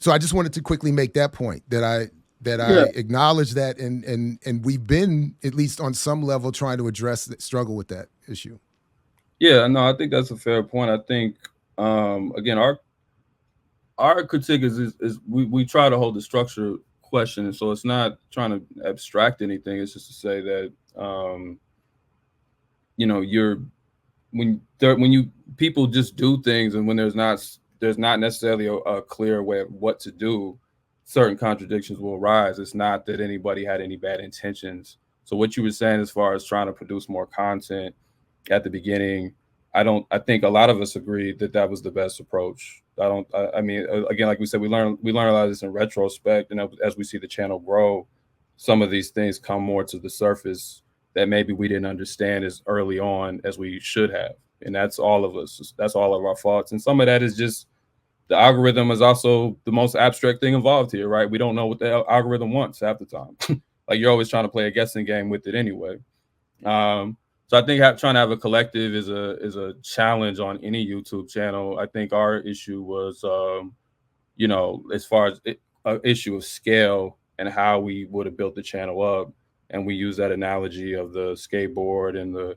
S2: So I just wanted to quickly make that point, that I acknowledge that, and we've been, at least on some level, trying to struggle with that issue.
S3: Yeah, no, I think that's a fair point. I think again, our critique is we try to hold the structure question, and so it's not trying to abstract anything. It's just to say that when people just do things, and when there's not necessarily a clear way of what to do, certain contradictions will arise. It's not that anybody had any bad intentions. So what you were saying as far as trying to produce more content at the beginning, I think a lot of us agreed that was the best approach. I mean, again, like we said, we learn a lot of this in retrospect, and as we see the channel grow, some of these things come more to the surface that maybe we didn't understand as early on as we should have. And that's all of us. That's all of our faults. And some of that is just the algorithm is also the most abstract thing involved here, right? We don't know what the algorithm wants half the time. Like, you're always trying to play a guessing game with it anyway. So I think trying to have a collective is a challenge on any YouTube channel. I think our issue was, as far as an issue of scale and how we would have built the channel up. And we use that analogy of the skateboard and the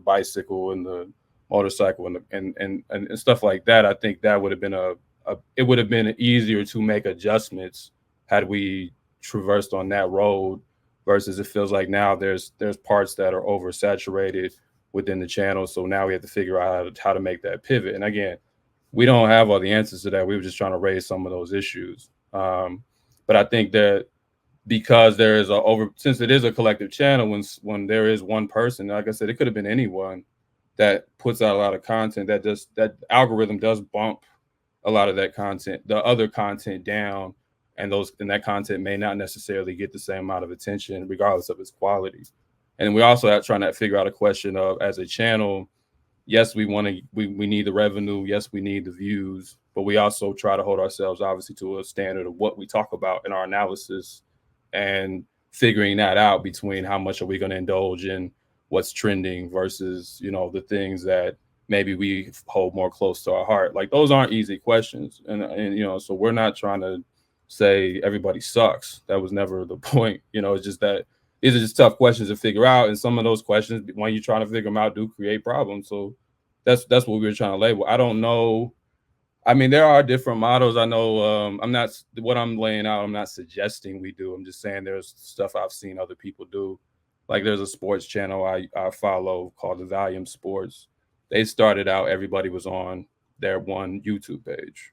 S3: bicycle and the motorcycle and stuff like that. I think that would have been it would have been easier to make adjustments had we traversed on that road, versus it feels like now there's parts that are oversaturated within the channel. So now we have to figure out how to make that pivot. And again, we don't have all the answers to that. We were just trying to raise some of those issues. But I think that because there is since it is a collective channel, when there is one person, like I said, it could have been anyone that puts out a lot of content, that algorithm does bump a lot of that content, the other content down, and that content may not necessarily get the same amount of attention regardless of its quality. And we also are trying to figure out a question of, as a channel, yes, we need the revenue, yes, we need the views, but we also try to hold ourselves obviously to a standard of what we talk about in our analysis, and figuring that out between how much are we going to indulge in what's trending versus, the things that maybe we hold more close to our heart. Like, those aren't easy questions. And so we're not trying to say everybody sucks. That was never the point. It's just that these are just tough questions to figure out. And some of those questions, when you're trying to figure them out, do create problems. So that's what we were trying to label. I don't know. I mean, there are different models. I know I'm not, what I'm laying out, I'm not suggesting we do. I'm just saying there's stuff I've seen other people do. Like, there's a sports channel I follow called the Volume Sports. They started out, everybody was on their one YouTube page.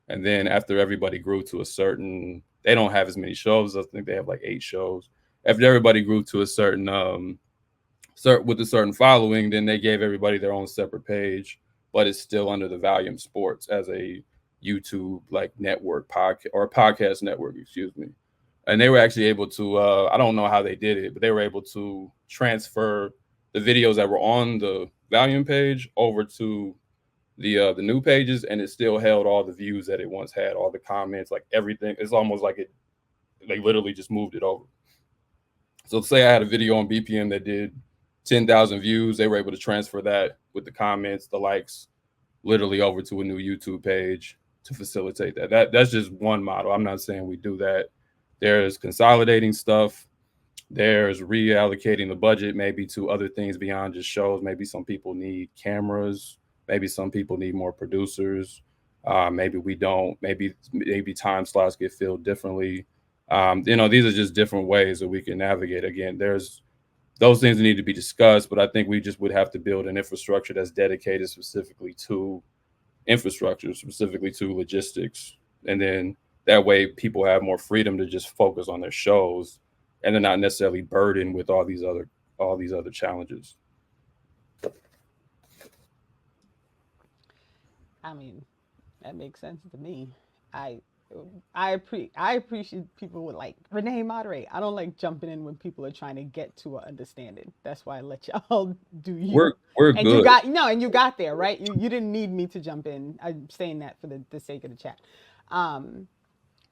S3: And then after everybody grew to a certain, they don't have as many shows. I think they have like 8 shows. After everybody grew to a certain, with a certain following, then they gave everybody their own separate page, but it's still under the Volume Sports as a YouTube like network podcast network, excuse me. And they were actually able to, I don't know how they did it, but they were able to transfer the videos that were on the Volume page over to the new pages, and it still held all the views that it once had, all the comments, like everything. It's almost like they literally just moved it over. So say I had a video on BPM that did 10,000 views, they were able to transfer that with the comments, the likes, literally over to a new YouTube page to facilitate that. That's just one model. I'm not saying we do that. There's consolidating stuff. There's reallocating the budget maybe to other things beyond just shows. Maybe some people need cameras. Maybe some people need more producers. Maybe we don't. Maybe time slots get filled differently. These are just different ways that we can navigate. Again, there's those things that need to be discussed, but I think we just would have to build an infrastructure that's dedicated specifically to infrastructure, specifically to logistics. And then that way people have more freedom to just focus on their shows, and they're not necessarily burdened with all these other challenges.
S1: I mean, that makes sense to me. I appreciate people with like Renee moderate. I don't like jumping in when people are trying to get to an understanding. That's why I let y'all do you.
S3: We're
S1: and
S3: good.
S1: You got there, right? You didn't need me to jump in. I'm saying that for the sake of the chat.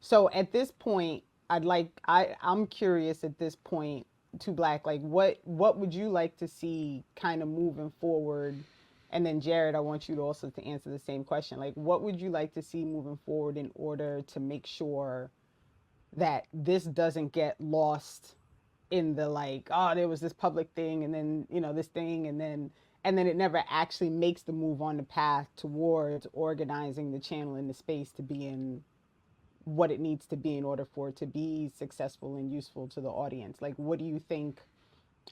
S1: So at this point, I'm curious at this point, to Black, like what would you like to see kind of moving forward? And then Jared, I want you to also to answer the same question. Like, what would you like to see moving forward in order to make sure that this doesn't get lost in the like, oh, there was this public thing, and then this thing, and then it never actually makes the move on the path towards organizing the channel in the space to be in what it needs to be in order for it to be successful and useful to the audience? Like, what do you think?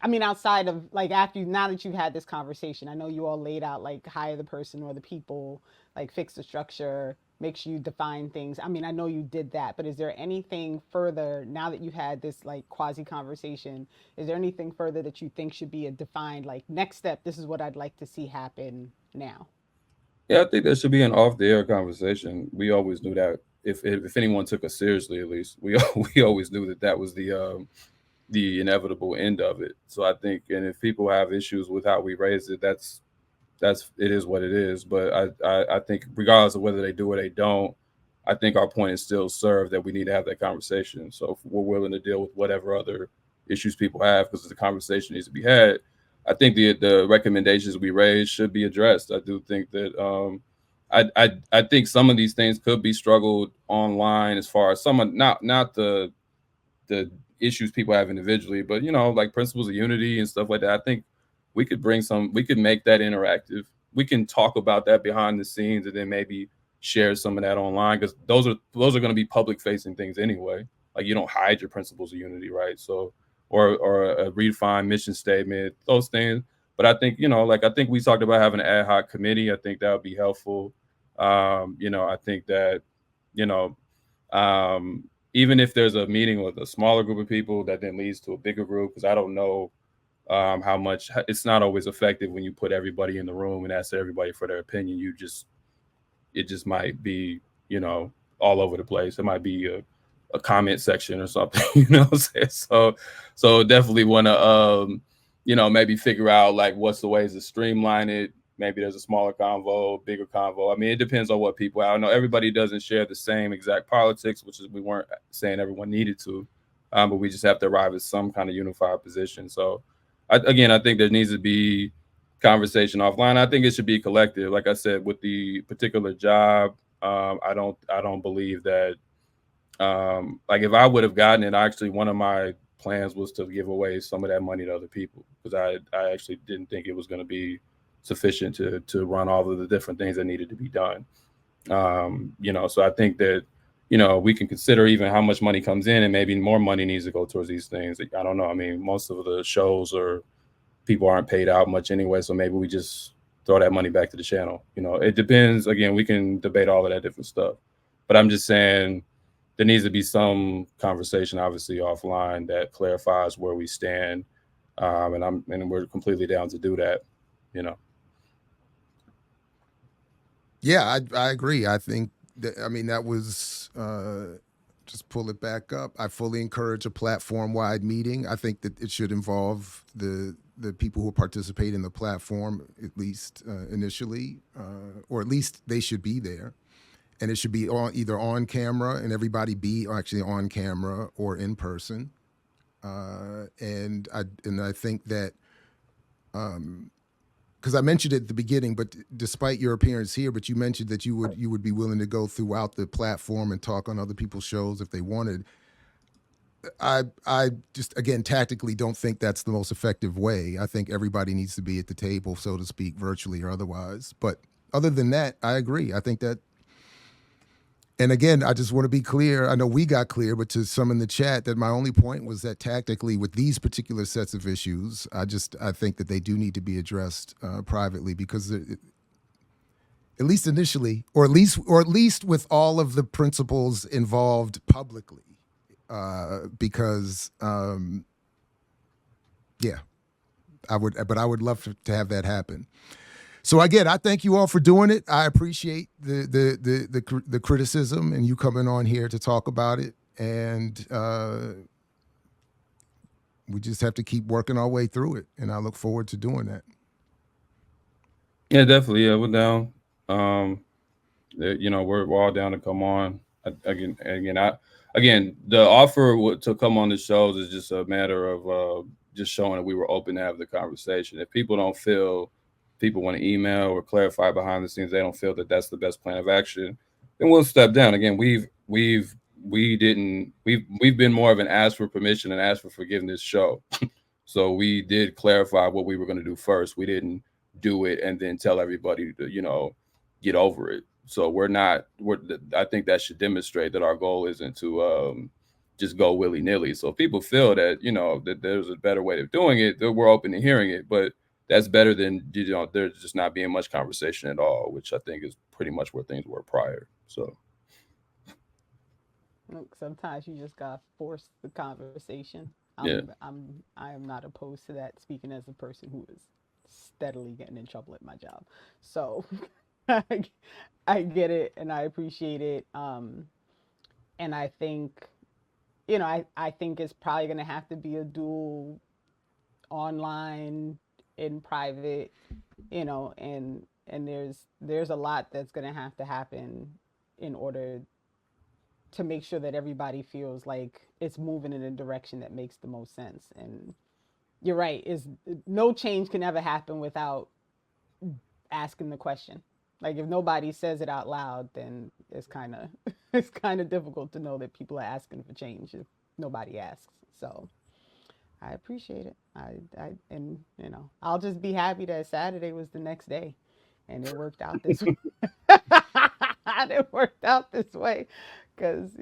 S1: I mean, outside of like now that you've had this conversation, I know you all laid out like hire the person or the people, like fix the structure, make sure you define things. I mean, I know you did that, but is there anything further now that you've had this like quasi conversation? Is there anything further that you think should be a defined like next step? This is what I'd like to see happen now.
S3: Yeah, I think there should be an off-the-air conversation. We always knew that if anyone took us seriously, at least we always knew that was the inevitable end of it. So I think, and if people have issues with how we raised it, that's it is what it is. But I think regardless of whether they do or they don't, I think our point is still served that we need to have that conversation. So if we're willing to deal with whatever other issues people have, because the conversation needs to be had, I think the recommendations we raised should be addressed. I do think that I think some of these things could be struggled online, as far as some not the issues people have individually, but like principles of unity and stuff like that. I think we could make that interactive. We can talk about that behind the scenes, and then maybe share some of that online, because those are going to be public facing things anyway. Like, you don't hide your principles of unity, right? So or a redefined mission statement, those things. But I think, I think we talked about having an ad hoc committee. I think that would be helpful. I think that, you know, even if there's a meeting with a smaller group of people that then leads to a bigger group, because I don't know how much it's not always effective when you put everybody in the room and ask everybody for their opinion. It just might be, you know, all over the place. It might be a comment section or something, you know what I'm saying? So definitely want to, maybe figure out like what's the ways to streamline it. Maybe there's a smaller convo, bigger convo. I mean, it depends on what people. I know everybody doesn't share the same exact politics, which is we weren't saying everyone needed to, but we just have to arrive at some kind of unified position. So, I think there needs to be conversation offline. I think it should be collective. Like I said, with the particular job, I don't believe that. Like if I would have gotten it, actually one of my plans was to give away some of that money to other people because I actually didn't think it was going to be sufficient to run all of the different things that needed to be done. So I think that we can consider even how much money comes in, and maybe more money needs to go towards these things. I don't know. I mean, most of the shows or people aren't paid out much anyway, so maybe we just throw that money back to the channel. It depends. Again, we can debate all of that different stuff, but I'm just saying there needs to be some conversation, obviously offline, that clarifies where we stand, and we're completely down to do that. You know.
S2: Yeah, I agree. I think that, I mean, that was, just pull it back up. I fully encourage a platform-wide meeting. I think that it should involve the people who participate in the platform, at least initially, or at least they should be there. And it should be either on camera and everybody be actually on camera or in person. And I think that, because I mentioned it at the beginning, but despite your appearance here, but you mentioned that you would be willing to go throughout the platform and talk on other people's shows if they wanted. I just, again, tactically don't think that's the most effective way. I think everybody needs to be at the table, so to speak, virtually or otherwise. But other than that, I agree. I think that, and again, I just want to be clear. I know we got clear, but to some in the chat, that my only point was that tactically, with these particular sets of issues, I think that they do need to be addressed privately, because at least initially, or at least with all of the principles involved publicly, because yeah, I would love to have that happen. So again, I thank you all for doing it. I appreciate the criticism and you coming on here to talk about it. And we just have to keep working our way through it. And I look forward to doing that.
S3: Yeah, definitely. Yeah, we're down. We're all down to come on. Again, the offer to come on the shows is just a matter of just showing that we were open to have the conversation. If people don't feel people want to email or clarify behind the scenes, they don't feel that that's the best plan of action, then we'll step down. Again, we've been more of an ask for permission and ask for forgiveness show. So we did clarify what we were going to do first. We didn't do it and then tell everybody to get over it. So I think that should demonstrate that our goal isn't to just go willy-nilly. So if people feel that that there's a better way of doing it, that we're open to hearing it. But that's better than there's just not being much conversation at all, which I think is pretty much where things were prior. So
S1: Look, sometimes you just gotta force the conversation.
S3: yeah,
S1: I am not opposed to that. Speaking as a person who is steadily getting in trouble at my job, so I, I get it and I appreciate it. And I think, I think it's probably gonna have to be a dual, online, in private, and there's a lot that's gonna have to happen in order to make sure that everybody feels like it's moving in a direction that makes the most sense. And you're right, is no change can ever happen without asking the question. Like if nobody says it out loud, then it's kind of it's kind of difficult to know that people are asking for change if nobody asks. So I appreciate it. And I'll just be happy that Saturday was the next day, and it worked out this way. It worked out this way, because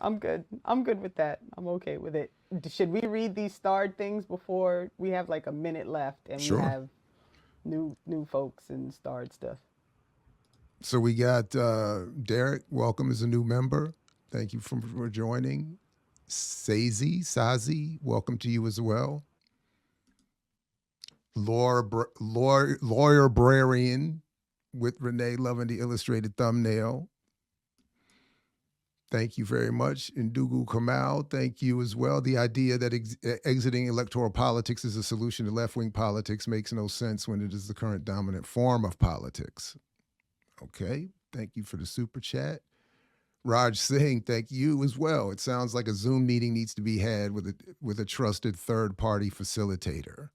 S1: I'm good. I'm good with that. I'm okay with it. Should we read these starred things before we have like a minute left and we
S2: Sure.
S1: have new folks and starred stuff?
S2: So we got Derek, welcome as a new member. Thank you for joining. Sazi, welcome to you as well. Lawyer Brarian with Renee loving the illustrated thumbnail. Thank you very much. Ndugu Kamal, thank you as well. The idea that exiting electoral politics is a solution to left-wing politics makes no sense when it is the current dominant form of politics. Okay, thank you for the super chat. Raj Singh, thank you as well. It sounds like a Zoom meeting needs to be had with a trusted third-party facilitator.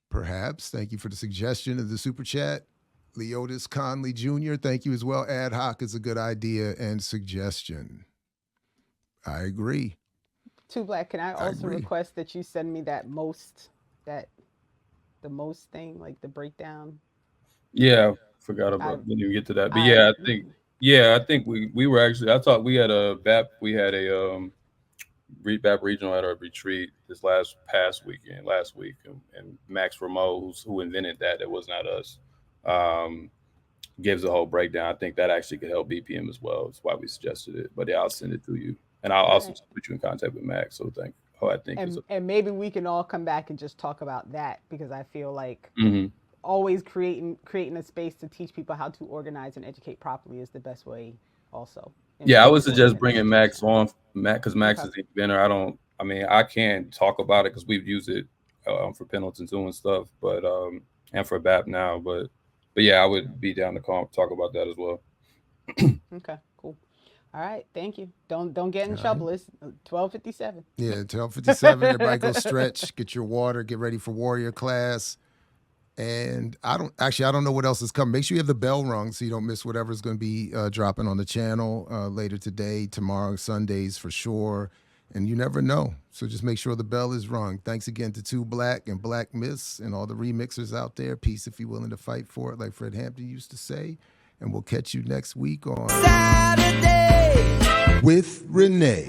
S2: Perhaps. Thank you for the suggestion of the super chat. Leotis Conley Jr., thank you as well. Ad hoc is a good idea and suggestion. I agree.
S1: Too Black, can I also request that you send me the most thing, like the breakdown?
S3: Yeah, forgot about, didn't even get to that. But I think we were actually, I thought we had a BAP regional at our retreat last week, and Max Ramo, who invented that was not us, gives a whole breakdown. I think that actually could help BPM as well. That's why we suggested it. But yeah, I'll send it to you, and I'll also put you in contact with Max. So and
S1: maybe we can all come back and just talk about that, because I feel like always creating a space to teach people how to organize and educate properly is the best way. Also,
S3: yeah, I would suggest bringing Max on, because Max is the inventor. I can't talk about it because we've used it for Pendleton too and stuff, but and for BAP now, but yeah, I would be down to talk about that as well.
S1: Okay, cool. All right, thank you. Don't get in trouble. It's 12:57.
S2: Yeah, 12:57. Everybody go stretch, get your water, get ready for warrior class. And I don't know what else is coming. Make sure you have the bell rung so you don't miss whatever's going to be dropping on the channel later today, tomorrow, Sundays for sure. And you never know. So just make sure the bell is rung. Thanks again to Too Black and Black Miss and all the remixers out there. Peace if you're willing to fight for it, like Fred Hampton used to say. And we'll catch you next week on Saturday with Renee.